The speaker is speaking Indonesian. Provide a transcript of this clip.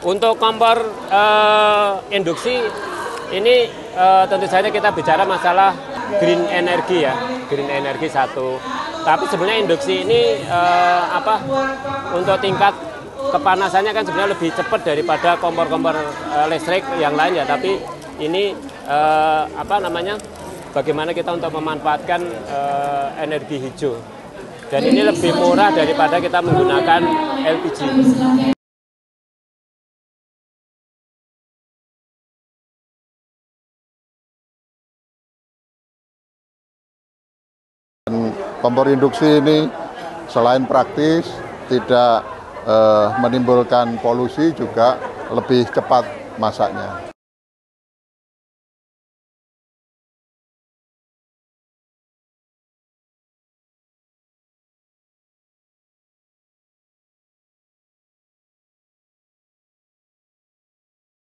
Untuk kompor induksi ini tentu saja kita bicara masalah green energy ya, green energy satu. Tapi sebenarnya induksi ini untuk tingkat kepanasannya kan sebenarnya lebih cepat daripada kompor-kompor listrik yang lain ya. Tapi ini bagaimana kita untuk memanfaatkan energi hijau. Dan ini lebih murah daripada kita menggunakan LPG. Kompor induksi ini selain praktis, tidak menimbulkan polusi, juga lebih cepat masaknya.